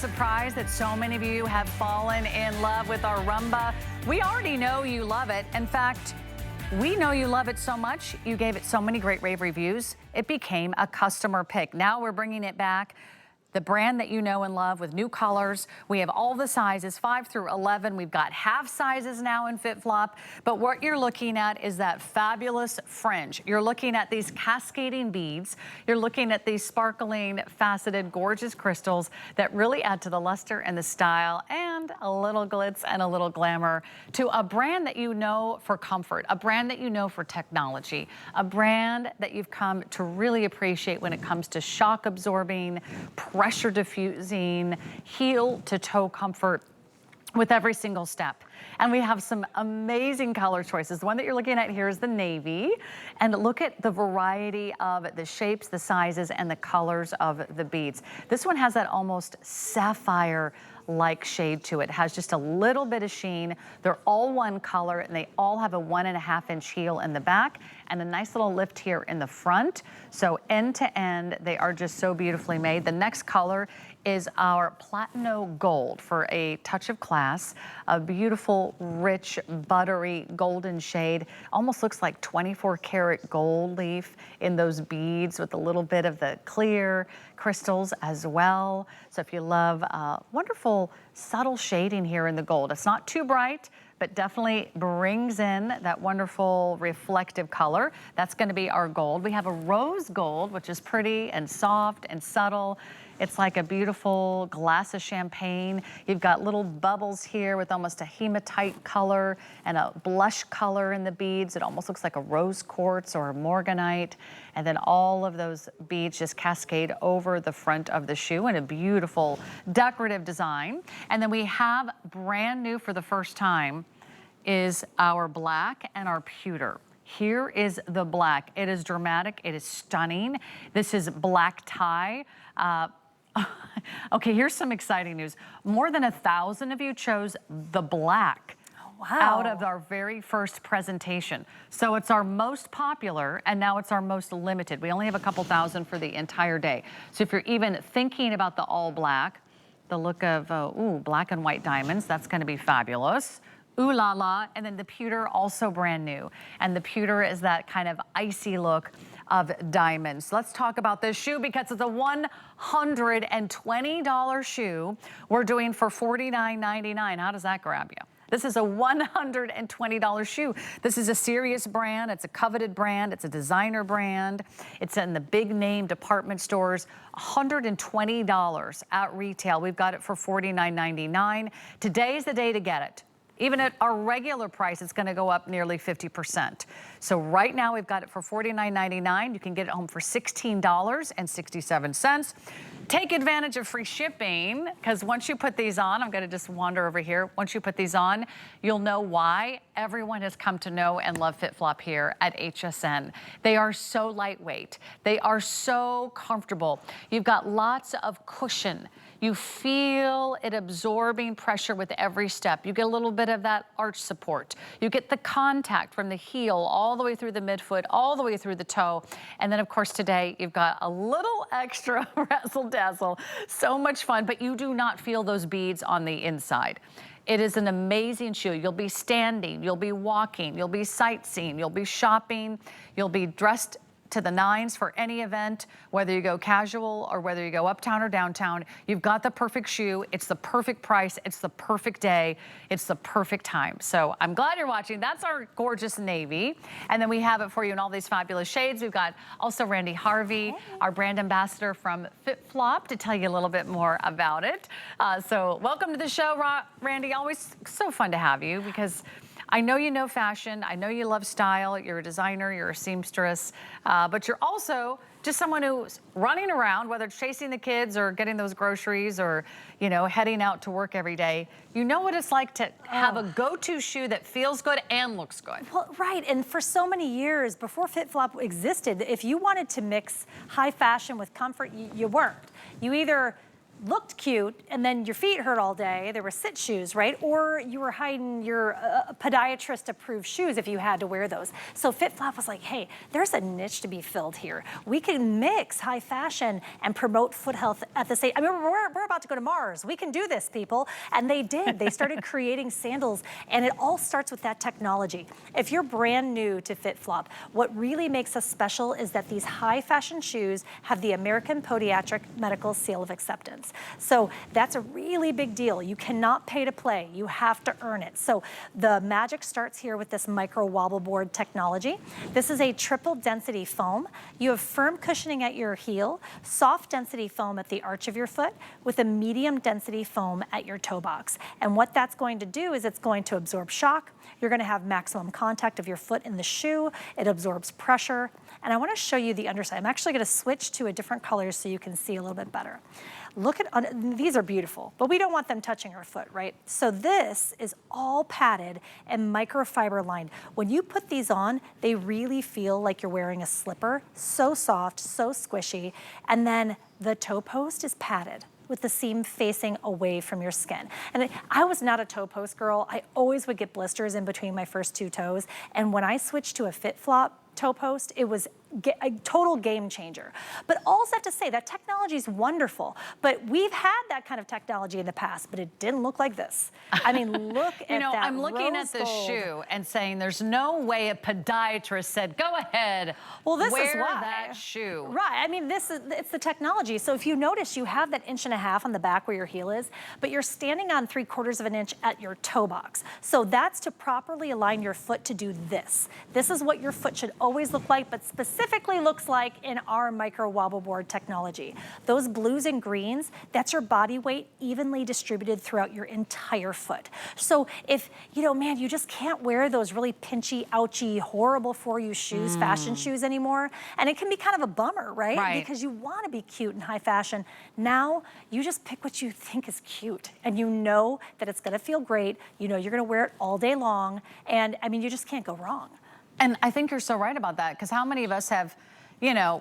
surprised that so many of you have fallen in love with our Rumba. We already know you love it. In fact, we know you love it so much, you gave it so many great rave reviews, it became a customer pick. Now we're bringing it back. The brand that you know and love with new colors. We have all the sizes, 5 through 11. We've got half sizes now in FitFlop. But what you're looking at is that fabulous fringe. You're looking at these cascading beads. You're looking at these sparkling, faceted, gorgeous crystals that really add to the luster and the style and a little glitz and a little glamour to a brand that you know for comfort, a brand that you know for technology, a brand that you've come to really appreciate when it comes to shock absorbing, pressure diffusing, heel to toe comfort with every single step. And we have some amazing color choices. The one that you're looking at here is the navy. And look at the variety of the shapes, the sizes, and the colors of the beads. This one has that almost sapphire-like shade to it. It has just a little bit of sheen. They're all one color, and they all have a 1.5-inch heel in the back and a nice little lift here in the front. So end to end, they are just so beautifully made. The next color is our Platino Gold for a touch of class. A beautiful, rich, buttery golden shade. Almost looks like 24-karat gold leaf in those beads with a little bit of the clear crystals as well. So if you love wonderful, subtle shading here in the gold. It's not too bright, but definitely brings in that wonderful reflective color. That's gonna be our gold. We have a rose gold, which is pretty and soft and subtle. It's like a beautiful glass of champagne. You've got little bubbles here with almost a hematite color and a blush color in the beads. It almost looks like a rose quartz or a morganite. And then all of those beads just cascade over the front of the shoe in a beautiful decorative design. And then we have brand new for the first time is our black and our pewter. Here is the black. It is dramatic, it is stunning. This is black tie. Okay, here's some exciting news. More than 1,000 of you chose the black. Wow. Out of our very first presentation. So it's our most popular, and now it's our most limited. We only have a couple thousand for the entire day. So if you're even thinking about the all black, the look of, black and white diamonds, that's gonna be fabulous. Ooh la la, and then the pewter, also brand new. And the pewter is that kind of icy look of diamonds. Let's talk about this shoe because it's a $120 shoe we're doing for $49.99. How does that grab you? This is a $120 shoe. This is a serious brand. It's a coveted brand. It's a designer brand. It's in the big name department stores. $120 at retail. We've got it for $49.99. Today's the day to get it. Even at our regular price, it's gonna go up nearly 50%. So right now we've got it for $49.99. You can get it home for $16.67. Take advantage of free shipping, because once you put these on, I'm gonna just wander over here. Once you put these on, you'll know why everyone has come to know and love FitFlop here at HSN. They are so lightweight. They are so comfortable. You've got lots of cushion. You feel it absorbing pressure with every step. You get a little bit of that arch support. You get the contact from the heel all the way through the midfoot, all the way through the toe. And then of course today, you've got a little extra razzle dazzle. So much fun, but you do not feel those beads on the inside. It is an amazing shoe. You'll be standing, you'll be walking, you'll be sightseeing, you'll be shopping, you'll be dressed to the nines for any event, whether you go casual or whether you go uptown or downtown. You've got the perfect shoe. It's the perfect price. It's the perfect day. It's the perfect time. So I'm glad you're watching. That's our gorgeous navy. And then we have it for you in all these fabulous shades. We've got also Randy Harvey, our brand ambassador from FitFlop, to tell you a little bit more about it. So welcome to the show, Randy. Always so fun to have you because I know you know fashion, I know you love style, you're a designer, you're a seamstress, but you're also just someone who's running around, whether it's chasing the kids or getting those groceries or, you know, heading out to work every day. You know what it's like to have a go-to shoe that feels good and looks good. Well, right, and for so many years, before FitFlop existed, if you wanted to mix high fashion with comfort, you weren't. You either looked cute and then your feet hurt all day, there were sit shoes, right? Or you were hiding your podiatrist approved shoes if you had to wear those. So FitFlop was like, hey, there's a niche to be filled here. We can mix high fashion and promote foot health at the same. I mean, we're about to go to Mars. We can do this, people. And they did. They started creating sandals, and it all starts with that technology. If you're brand new to FitFlop, what really makes us special is that these high fashion shoes have the American Podiatric Medical Seal of Acceptance. So that's a really big deal. You cannot pay to play. You have to earn it. So the magic starts here with this micro wobble board technology. This is a triple density foam. You have firm cushioning at your heel, soft density foam at the arch of your foot, with a medium density foam at your toe box. And what that's going to do is it's going to absorb shock. You're going to have maximum contact of your foot in the shoe. It absorbs pressure. And I want to show you the underside. I'm actually going to switch to a different color so you can see a little bit better. Look at, these are beautiful, but we don't want them touching our foot, right? So this is all padded and microfiber lined. When you put these on, they really feel like you're wearing a slipper. So soft, so squishy. And then the toe post is padded with the seam facing away from your skin. And I was not a toe post girl. I always would get blisters in between my first two toes. And when I switched to a FitFlop toe post, it was a total game changer. But all that to say, that technology is wonderful, but we've had that kind of technology in the past, but it didn't look like this. I mean, look at that. I'm looking at the shoe and saying there's no way a podiatrist said, go ahead, well, this wear is why. that shoe. Right, I mean, it's the technology. So if you notice, you have that 1.5 inches on the back where your heel is, but you're standing on 3/4 of an inch at your toe box. So that's to properly align your foot to do this. This is what your foot should always look like, but specifically looks like in our micro wobble board technology. Those blues and greens, that's your body weight evenly distributed throughout your entire foot. So if, man, you just can't wear those really pinchy, ouchy, horrible for you shoes, fashion shoes anymore, and it can be kind of a bummer, right? Because you want to be cute and high fashion. Now, you just pick what you think is cute, and you know that it's going to feel great. You know you're going to wear it all day long, and I mean, you just can't go wrong. And I think you're so right about that, because how many of us have,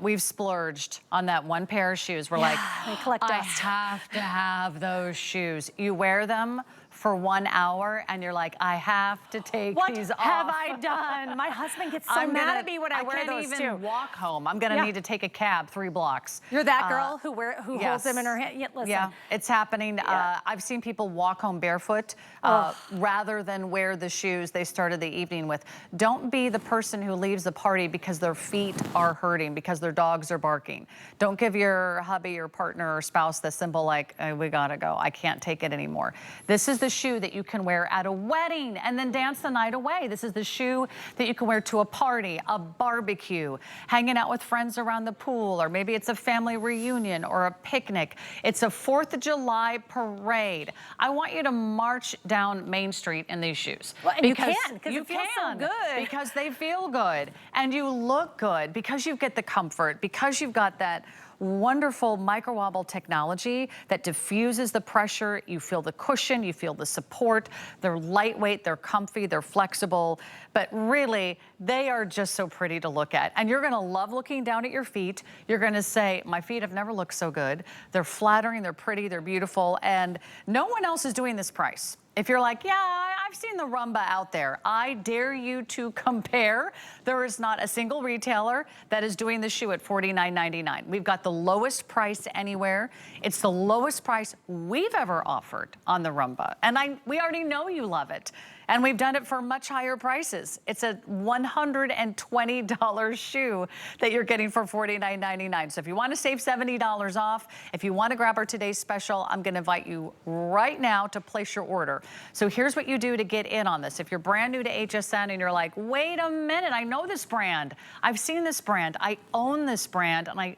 we've splurged on that one pair of shoes. We're like, they collect dust. I have to have those shoes. You wear them for 1 hour and you're like, I have to take these off. What have I done? My husband gets so mad at me when I wear those too. I can't even walk home. I'm gonna need to take a cab 3 blocks. You're that girl who holds them in her hand. Yeah, listen. Yeah, it's happening. I've seen people walk home barefoot rather than wear the shoes they started the evening with. Don't be the person who leaves the party because their feet are hurting, because their dogs are barking. Don't give your hubby or partner or spouse the symbol like, oh, we gotta go, I can't take it anymore. This is the shoe that you can wear at a wedding and then dance the night away. This is the shoe that you can wear to a party, a barbecue, hanging out with friends around the pool, or maybe it's a family reunion or a picnic. It's a 4th of July parade. I want you to march down Main Street in these shoes. Well, and you can, because it feels so good. Because they feel good and you look good, because you get the comfort, because you've got that wonderful micro wobble technology that diffuses the pressure. You feel the cushion, you feel the support. They're lightweight, they're comfy, they're flexible, but really they are just so pretty to look at. And you're gonna love looking down at your feet. You're gonna say, my feet have never looked so good. They're flattering, they're pretty, they're beautiful, and no one else is doing this price. If you're like, yeah, I've seen the Rumba out there, I dare you to compare. There is not a single retailer that is doing the shoe at $49.99. We've got the lowest price anywhere. It's the lowest price we've ever offered on the Rumba. And we already know you love it. And we've done it for much higher prices. It's a $120 shoe that you're getting for $49.99. So if you want to save $70 off, if you want to grab our today's special, I'm going to invite you right now to place your order. So here's what you do to get in on this. If you're brand new to HSN and you're like, wait a minute, I know this brand. I've seen this brand. I own this brand. And I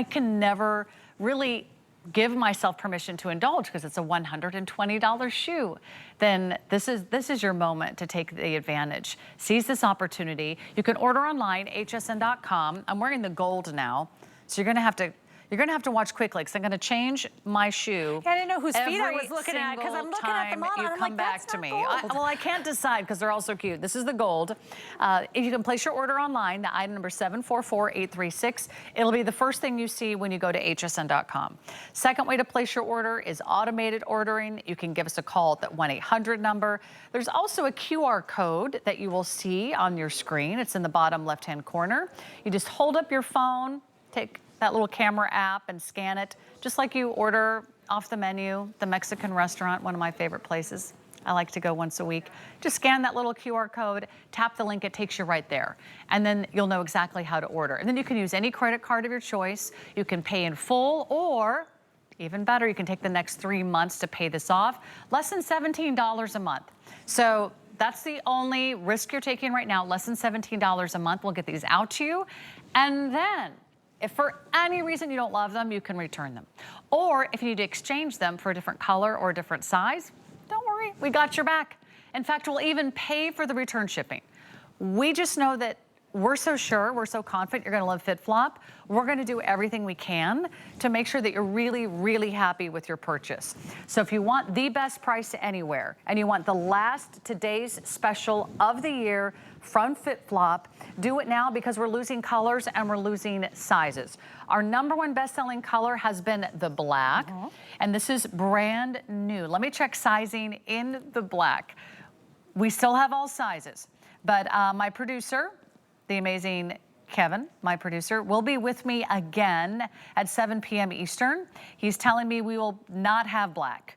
can never really give myself permission to indulge because it's a $120 shoe, then this is your moment to take the advantage. Seize this opportunity. You can order online, hsn.com. I'm wearing the gold now, so you're gonna have to You're gonna have to watch quickly because I'm gonna change my shoe. I didn't know whose feet I every was looking at because I'm looking at the time model you and I'm come like, back that's to not me. gold. Well, I can't decide because they're all so cute. This is the gold. If you can place your order online, the item number 744836. It'll be the first thing you see when you go to hsn.com. Second way to place your order is automated ordering. You can give us a call at that 1-800 number. There's also a QR code that you will see on your screen. It's in the bottom left-hand corner. You just hold up your phone, take that little camera app and scan it, just like you order off the menu, the Mexican restaurant, one of my favorite places. I like to go once a week. Just scan that little QR code, tap the link, it takes you right there. And then you'll know exactly how to order. And then you can use any credit card of your choice. You can pay in full, or even better, you can take the next 3 months to pay this off. Less than $17 a month. So that's the only risk you're taking right now, less than $17 a month. We'll get these out to you. And then, if for any reason you don't love them, you can return them. Or if you need to exchange them for a different color or a different size, don't worry, we got your back. In fact, we'll even pay for the return shipping. We just know that we're so sure, we're so confident you're gonna love FitFlop. We're gonna do everything we can to make sure that you're really, really happy with your purchase. So if you want the best price anywhere and you want the last today's special of the year from FitFlop, do it now because we're losing colors and we're losing sizes. Our #1 best-selling color has been the black, and this is brand new. Let me check sizing in the black. We still have all sizes, but my producer, the amazing Kevin, my producer, will be with me again at 7 p.m. Eastern. He's telling me we will not have black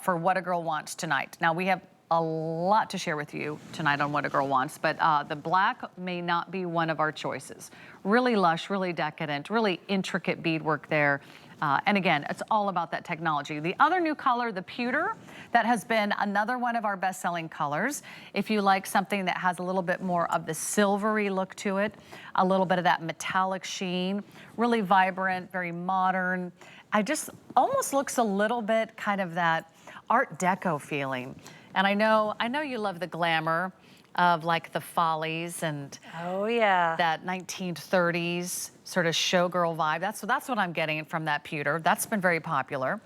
for What a Girl Wants tonight. Now, we have a lot to share with you tonight on What a Girl Wants, but the black may not be one of our choices. Really lush, really decadent, really intricate beadwork there. And again, it's all about that technology. The other new color, the pewter, that has been another one of our best-selling colors. If you like something that has a little bit more of the silvery look to it, a little bit of that metallic sheen, really vibrant, very modern. I just almost looks a little bit kind of that Art Deco feeling. And I know you love the glamour of like the Follies and oh yeah, that 1930s sort of showgirl vibe. That's what I'm getting from that pewter. That's been very popular.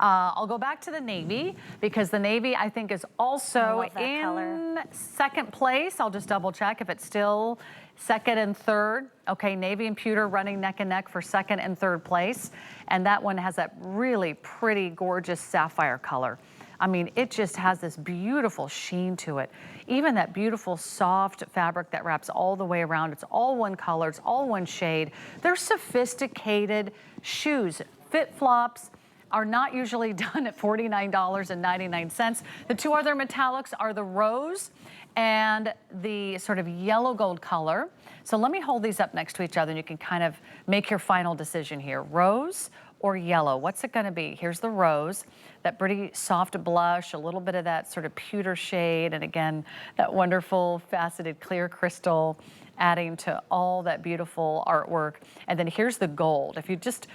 I'll go back to the navy because the navy I think is also in color. Second place. I'll just double check if it's still second and third. Okay, navy and pewter running neck and neck for second and third place. And that one has that really pretty, gorgeous sapphire color. I mean, it just has this beautiful sheen to it. Even that beautiful soft fabric that wraps all the way around. It's all one color, it's all one shade. They're sophisticated shoes. FitFlops are not usually done at $49.99. The two other metallics are the rose and the sort of yellow gold color. So let me hold these up next to each other and you can kind of make your final decision here. Rose or yellow, what's it gonna be? Here's the rose, that pretty soft blush, a little bit of that sort of pewter shade, and again, that wonderful faceted clear crystal adding to all that beautiful artwork. And then here's the gold. If you just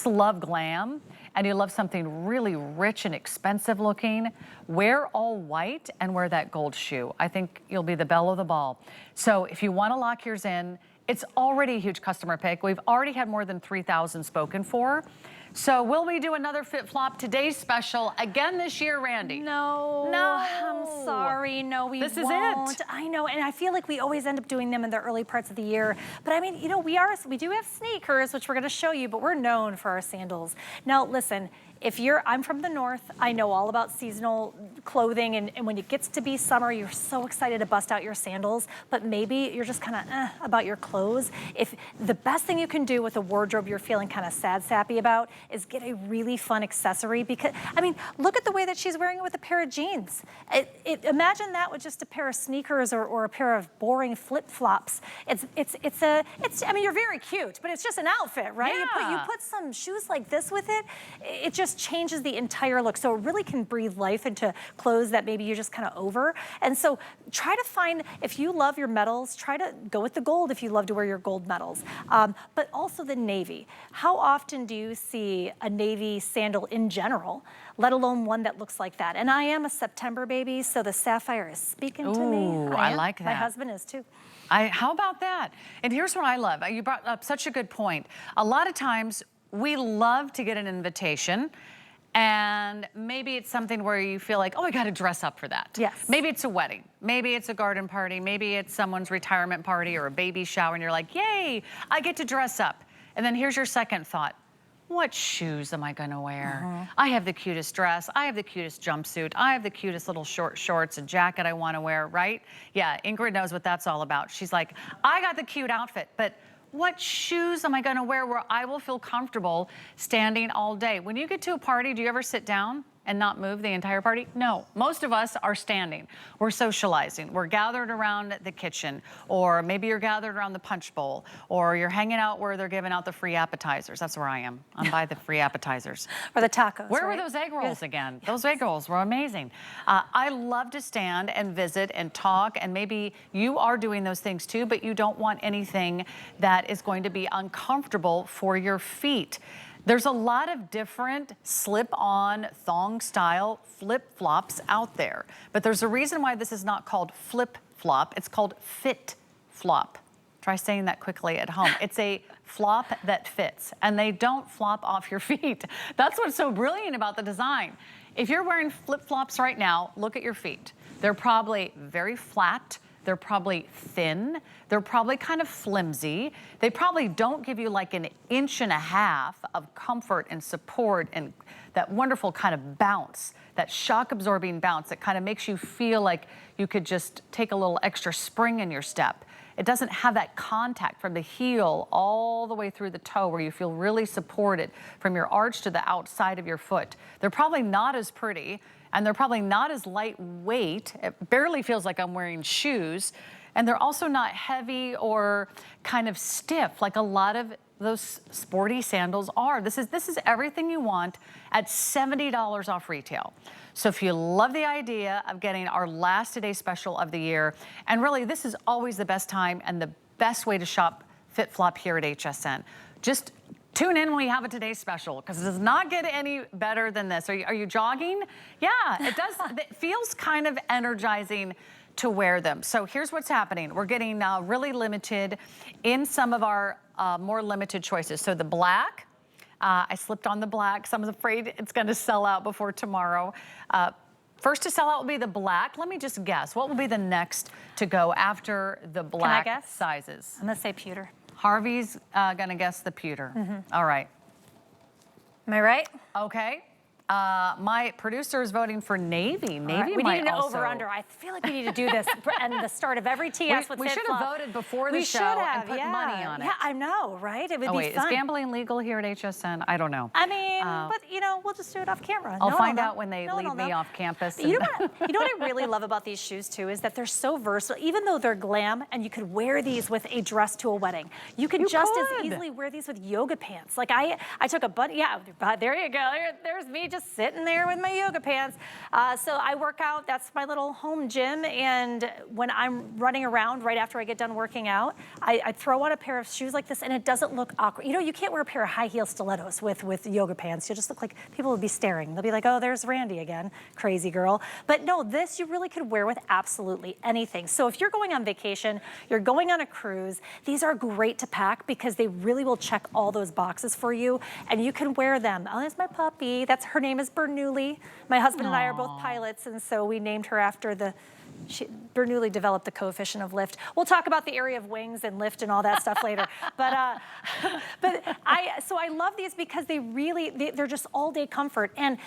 love glam and you love something really rich and expensive looking, wear all white and wear that gold shoe. I think you'll be the belle of the ball. So if you wanna lock yours in, it's already a huge customer pick. We've already had more than 3,000 spoken for. So will we do another FitFlop Today's Special again this year, Randy? No. I'm sorry. No, we won't. This is it. I know, and I feel like we always end up doing them in the early parts of the year. But I mean, you know, we do have sneakers, which we're going to show you, but we're known for our sandals. Now, listen. I'm from the north, I know all about seasonal clothing, and when it gets to be summer, you're so excited to bust out your sandals, but maybe you're just kind of about your clothes. If the best thing you can do with a wardrobe you're feeling kind of sad sappy about is get a really fun accessory, because, I mean, look at the way that she's wearing it with a pair of jeans. Imagine that with just a pair of sneakers or a pair of boring flip-flops. I mean, you're very cute, but it's just an outfit, right? Yeah. You put some shoes like this with it, it just changes the entire look. So it really can breathe life into clothes that maybe you're just kind of over. And so try to find, if you love your metals, try to go with the gold if you love to wear your gold metals. But also the navy. How often do you see a navy sandal in general, let alone one that looks like that? And I am a September baby, so the sapphire is speaking to me. I like that. My husband is too. How about that? And here's what I love. You brought up such a good point. A lot of times we love to get an invitation, and maybe it's something where you feel like, oh, I got to dress up for that. Yes. Maybe it's a wedding. Maybe it's a garden party. Maybe it's someone's retirement party or a baby shower, and you're like, yay, I get to dress up. And then here's your second thought. What shoes am I gonna wear? I have the cutest dress. I have the cutest jumpsuit. I have the cutest little short shorts and jacket I wanna wear, right? Yeah, Ingrid knows what that's all about. She's like, I got the cute outfit, but what shoes am I gonna wear where I will feel comfortable standing all day? When you get to a party, do you ever sit down and not move the entire party? No, most of us are standing. We're socializing. We're gathered around the kitchen, or maybe you're gathered around the punch bowl, or you're hanging out where they're giving out the free appetizers. That's where I am. I'm by the free appetizers. Or the tacos, Where right? were those egg rolls again? Those egg rolls were amazing. I love to stand and visit and talk, and maybe you are doing those things too, but you don't want anything that is going to be uncomfortable for your feet. There's a lot of different slip-on thong style flip-flops out there, but there's a reason why this is not called flip-flop. It's called FitFlop. Try saying that quickly at home. It's a flop that fits, and they don't flop off your feet. That's what's so brilliant about the design. If you're wearing flip-flops right now, look at your feet. They're probably very flat. They're probably thin. They're probably kind of flimsy. They probably don't give you like an inch and a half of comfort and support and that wonderful kind of bounce, that shock absorbing bounce that kind of makes you feel like you could just take a little extra spring in your step. It doesn't have that contact from the heel all the way through the toe where you feel really supported from your arch to the outside of your foot. They're probably not as pretty, and they're probably not as lightweight. It barely feels like I'm wearing shoes. And they're also not heavy or kind of stiff like a lot of those sporty sandals are. This is everything you want at $70 off retail. So if you love the idea of getting our last today special of the year, and really this is always the best time and the best way to shop FitFlop here at HSN. Just tune in when we have a today's special, because it does not get any better than this. Are you jogging? Yeah, it does. It feels kind of energizing to wear them. So here's what's happening. We're getting really limited in some of our more limited choices. So the black, I slipped on the black, so I'm afraid it's gonna sell out before tomorrow. First to sell out will be the black. Let me just guess. What will be the next to go after the black Can I guess? sizes? I'm gonna say pewter. Harvey's gonna guess the pewter. All right. Am I right? Okay. My producer is voting for navy. Navy Right. We might need an also... over-under. I feel like we need to do this and the start of every TS with we should FitFlop. have voted before the We show should and have, put yeah. money on it. Yeah, I know, right? It would Oh be wait, fun. is gambling legal here at HSN? I don't know. I mean, but you know, we'll just do it off camera. I'll No find one will out when they know. leave me off campus. You know what I really love about these shoes too is that they're so versatile. Even though they're glam and you could wear these with a dress to a wedding, you can as easily wear these with yoga pants. Like I took a bunny. Yeah, there you go. There's me just sitting there with my yoga pants. So I work out. That's my little home gym. And when I'm running around right after I get done working out, I throw on a pair of shoes like this, and it doesn't look awkward. You know, you can't wear a pair of high heel stilettos with yoga pants. You'll just look like people will be staring. They'll be like, oh, there's Randy again, crazy girl. But no, this you really could wear with absolutely anything. So if you're going on vacation, you're going on a cruise, these are great to pack because they really will check all those boxes for you, and you can wear them. Oh, there's my puppy. Her name is Bernoulli. My husband and I are both pilots, and so we named her after Bernoulli developed the coefficient of lift. We'll talk about the area of wings and lift and all that stuff later. But I love these because they're just all day comfort. And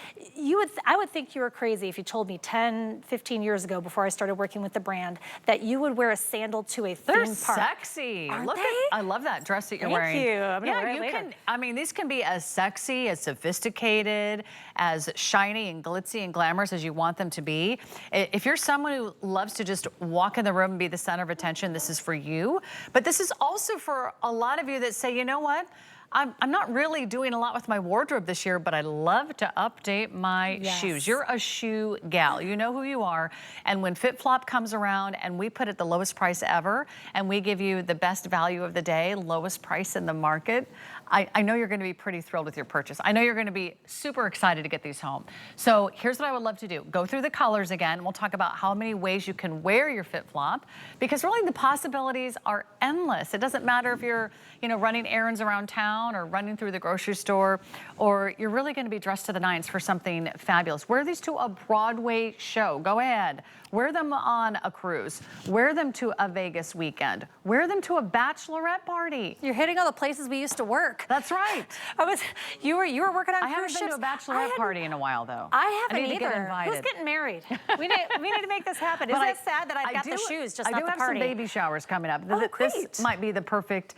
I would think you were crazy if you told me 10, 15 years ago before I started working with the brand that you would wear a sandal to a theme park. They're sexy. Aren't Look they? I love that dress that you're wearing. Thank you. I'm gonna wear it you later. can. I mean, these can be as sexy, as sophisticated, as shiny and glitzy and glamorous as you want them to be. If you're someone who loves to just walk in the room and be the center of attention, this is for you. But this is also for a lot of you that say, you know what? I'm not really doing a lot with my wardrobe this year, but I love to update my shoes. You're a shoe gal. You know who you are. And when FitFlop comes around and we put it the lowest price ever, and we give you the best value of the day, lowest price in the market, I know you're going to be pretty thrilled with your purchase. I know you're going to be super excited to get these home. So here's what I would love to do. Go through the colors again. We'll talk about how many ways you can wear your FitFlop, because really the possibilities are endless. It doesn't matter if you're, running errands around town town or running through the grocery store, or you're really going to be dressed to the nines for something fabulous. Wear these to a Broadway show. Go ahead. Wear them on a cruise. Wear them to a Vegas weekend. Wear them to a bachelorette party. You're hitting all the places we used to work. That's right. You were working on I haven't cruise been ships. to a bachelorette party in a while, though. I haven't need either. to get invited. Who's getting married? we need to make this happen. Isn't it sad that I've got the shoes, just not the party? I do have some baby showers coming up. Oh, great. This might be the perfect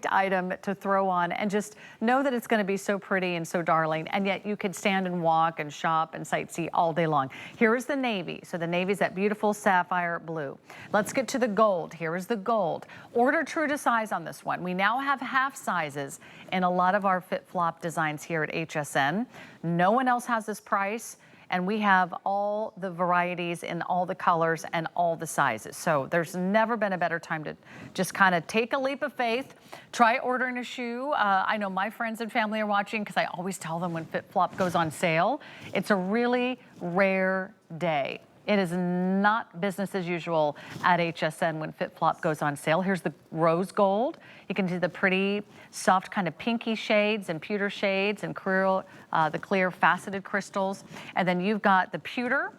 item to throw on, and just know that it's going to be so pretty and so darling, and yet you could stand and walk and shop and sightsee all day long. Here is the navy. So the navy is that beautiful sapphire blue. Let's get to the gold. Here is the gold. Order true to size on this one. We now have half sizes in a lot of our FitFlop designs here at HSN. No one else has this price. And we have all the varieties in all the colors and all the sizes. So there's never been a better time to just kind of take a leap of faith, try ordering a shoe. I know my friends and family are watching because I always tell them when FitFlop goes on sale. It's a really rare day. It is not business as usual at HSN when FitFlop goes on sale. Here's the rose gold. You can see the pretty soft kind of pinky shades and pewter shades and the clear faceted crystals. And then you've got the pewter,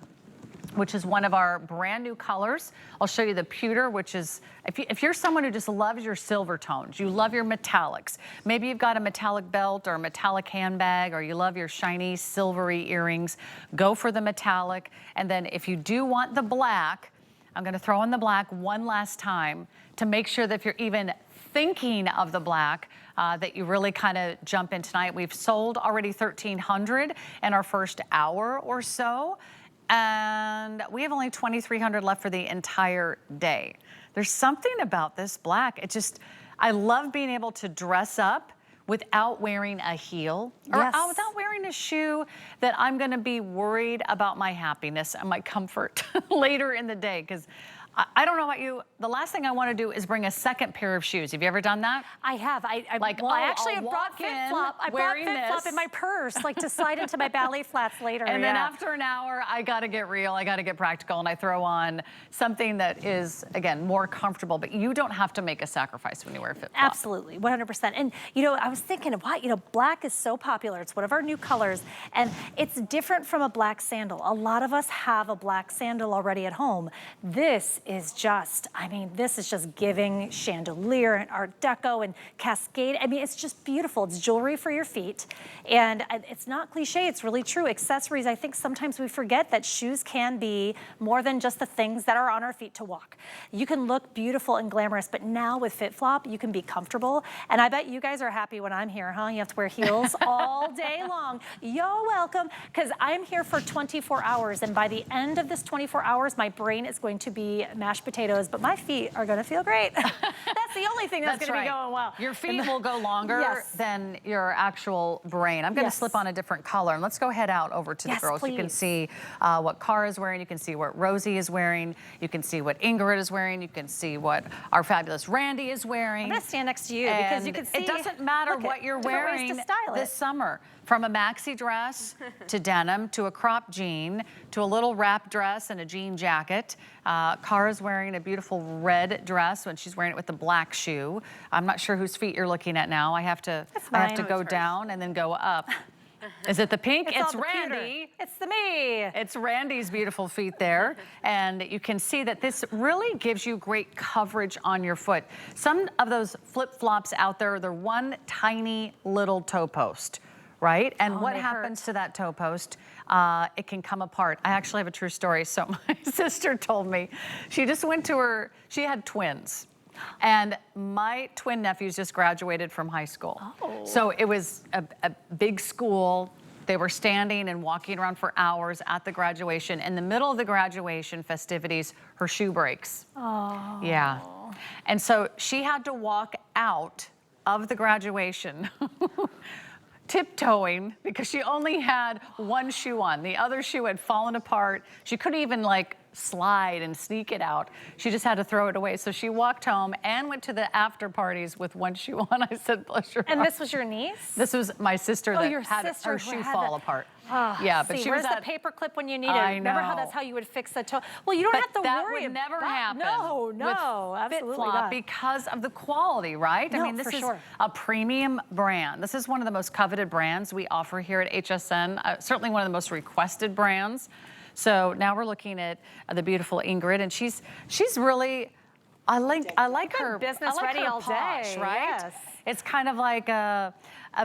which is one of our brand new colors. I'll show you the pewter, which is, if you're someone who just loves your silver tones, you love your metallics, maybe you've got a metallic belt or a metallic handbag, or you love your shiny silvery earrings, go for the metallic. And then if you do want the black, I'm gonna throw in the black one last time to make sure that if you're even thinking of the black, that you really kind of jump in tonight. We've sold already 1,300 in our first hour or so. And we have only 2,300 left for the entire day. There's something about this black. I love being able to dress up without wearing a heel or without wearing a shoe that I'm gonna be worried about my happiness and my comfort later in the day. Because I don't know about you, the last thing I want to do is bring a second pair of shoes. Have you ever done that? I have. I actually have brought FitFlop. I brought FitFlop in my purse, like to slide into my ballet flats later. And then after an hour, I got to get real. I got to get practical, and I throw on something that is, again, more comfortable. But you don't have to make a sacrifice when you wear FitFlop. Absolutely, 100%. And I was thinking, why? Black is so popular. It's one of our new colors, and it's different from a black sandal. A lot of us have a black sandal already at home. This is just, this is just giving chandelier and Art Deco and Cascade. It's just beautiful. It's jewelry for your feet. And it's not cliche, it's really true. Accessories, I think sometimes we forget that shoes can be more than just the things that are on our feet to walk. You can look beautiful and glamorous, but now with FitFlop, you can be comfortable. And I bet you guys are happy when I'm here, huh? You have to wear heels all day long. You're welcome, because I'm here for 24 hours. And by the end of this 24 hours, my brain is going to be mashed potatoes, but my feet are gonna feel great. That's the only thing that's gonna be going well. Your feet will go longer than your actual brain. I'm gonna slip on a different color, and let's go head out over to the girls. Please. You can see what Cara is wearing, you can see what Rosie is wearing, you can see what Ingrid is wearing, you can see what our fabulous Randy is wearing. I'm gonna stand next to you because you can see. It doesn't matter what you're wearing this summer. From a maxi dress to denim to a crop jean to a little wrap dress and a jean jacket. Cara's wearing a beautiful red dress when she's wearing it with the black shoe. I'm not sure whose feet you're looking at now. I have to go down and then go up. Is it the pink? It's Randy. It's me. It's Randy's beautiful feet there. And you can see that this really gives you great coverage on your foot. Some of those flip-flops out there, they're one tiny little toe post. Right? And what happens to that toe post? It can come apart. I actually have a true story. So my sister told me, she just went to she had twins. And my twin nephews just graduated from high school. So it was a big school. They were standing and walking around for hours at the graduation. In the middle of the graduation festivities, her shoe breaks. Oh. Yeah. And so she had to walk out of the graduation tiptoeing because she only had one shoe on. The other shoe had fallen apart. She couldn't even slide and sneak it out. She just had to throw it away. So she walked home and went to the after parties with one shoe on. I said, bless your heart. And this was your niece? This was my sister that your had sister her shoe fall apart. Oh, yeah, but she was where's the paper clip when you need it? I Remember how know. that's how you would fix the toe? Well, you don't have to that worry would never about happen. No, absolutely FitFlop not. Because of the quality, right? No, I mean, this for is sure. a premium brand. This is one of the most coveted brands we offer here at HSN. Certainly one of the most requested brands. So now we're looking at the beautiful Ingrid, and she's really, I like her business ready all posh, day, right? yes. It's kind of like a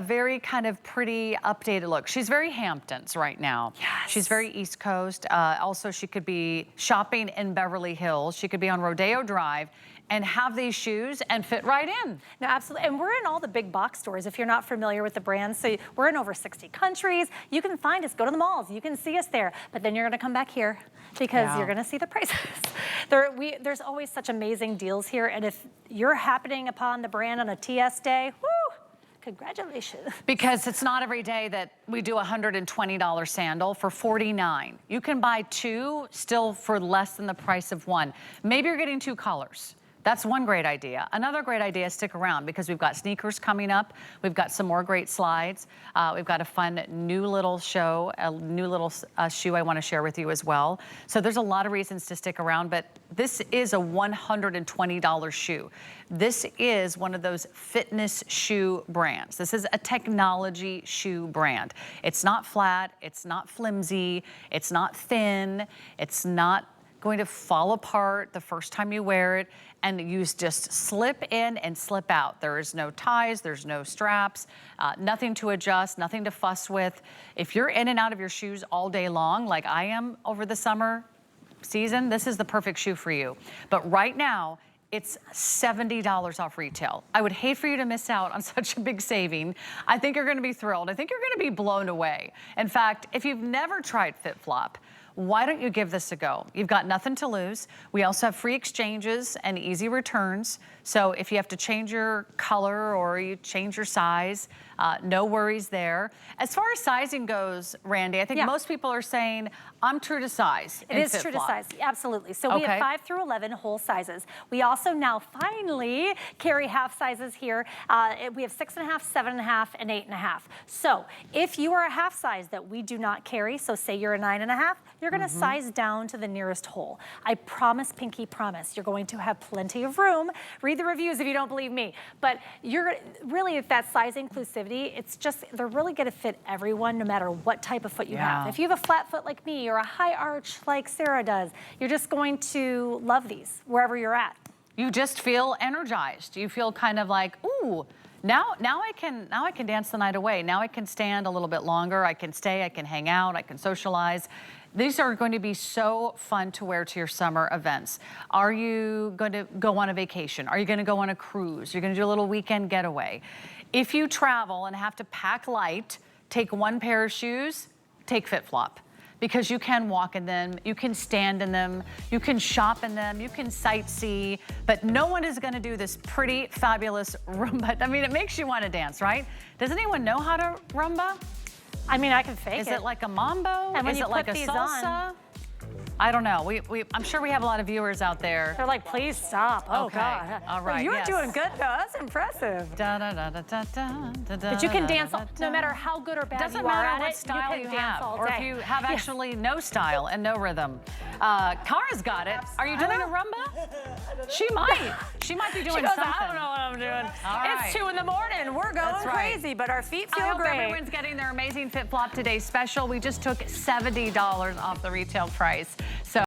very kind of pretty updated look. She's very Hamptons right now. Yes. She's very East Coast. Also, she could be shopping in Beverly Hills. She could be on Rodeo Drive and have these shoes and fit right in. No, absolutely. And we're in all the big box stores if you're not familiar with the brand. So we're in over 60 countries. You can find us, go to the malls. You can see us there. But then you're going to come back here because you're going to see the prices. There's always such amazing deals here. And if you're happening upon the brand on a TS day, woo! Congratulations. Because it's not every day that we do a $120 sandal for $49. You can buy two still for less than the price of one. Maybe you're getting two colors. That's one great idea. Another great idea is stick around because we've got sneakers coming up. We've got some more great slides. We've got a fun new little show, a new little shoe I want to share with you as well. So there's a lot of reasons to stick around, but this is a $120 shoe. This is one of those fitness shoe brands. This is a technology shoe brand. It's not flat, it's not flimsy, it's not thin, it's not going to fall apart the first time you wear it, and you just slip in and slip out. There is no ties, there's no straps, nothing to adjust, nothing to fuss with. If you're in and out of your shoes all day long, like I am over the summer season, this is the perfect shoe for you. But right now, it's $70 off retail. I would hate for you to miss out on such a big saving. I think you're gonna be thrilled. I think you're gonna be blown away. In fact, if you've never tried FitFlop, why don't you give this a go? You've got nothing to lose. We also have free exchanges and easy returns. So if you have to change your color or you change your size, no worries there. As far as sizing goes, Randy, I think most people are saying, I'm true to size. It is true to size, absolutely. So we have 5 through 11 whole sizes. We also now finally carry half sizes here. We have 6.5, 7.5, and 8.5. So if you are a half size that we do not carry, so say you're a 9.5, you're gonna size down to the nearest whole. I promise, pinky promise, you're going to have plenty of room. Read the reviews if you don't believe me. But you're really, if that size inclusivity, it's just, they're really gonna fit everyone no matter what type of foot you have. If you have a flat foot like me or a high arch like Sarah does, you're just going to love these wherever you're at. You just feel energized. You feel kind of like, ooh, now I can dance the night away. Now I can stand a little bit longer. I can stay, I can hang out, I can socialize. These are going to be so fun to wear to your summer events. Are you going to go on a vacation? Are you going to go on a cruise? You're going to do a little weekend getaway. If you travel and have to pack light, take one pair of shoes, take FitFlop. Because you can walk in them, you can stand in them, you can shop in them, you can sightsee, but no one is gonna do this pretty, fabulous rumba. I mean, it makes you wanna dance, right? Does anyone know how to rumba? I mean, I can fake it. Is it like a mambo? And when Is you it like a put these salsa? on, I don't know. I'm sure we have a lot of viewers out there. they're like, please stop. Oh, Okay. God. All right, You're yes. doing good, though. That's impressive. But you can dance no matter how good or bad Doesn't you are matter at what it, style you you can dance have, all or if day. you have actually no style and no rhythm. Kara's got it. Are you doing a rumba? She might. She might be doing She goes, something. I don't know what I'm doing. All right. It's 2 in the morning. We're going crazy, but our feet feel I hope great. everyone's getting their amazing FitFlop Today special. We just took $70 off the retail price. So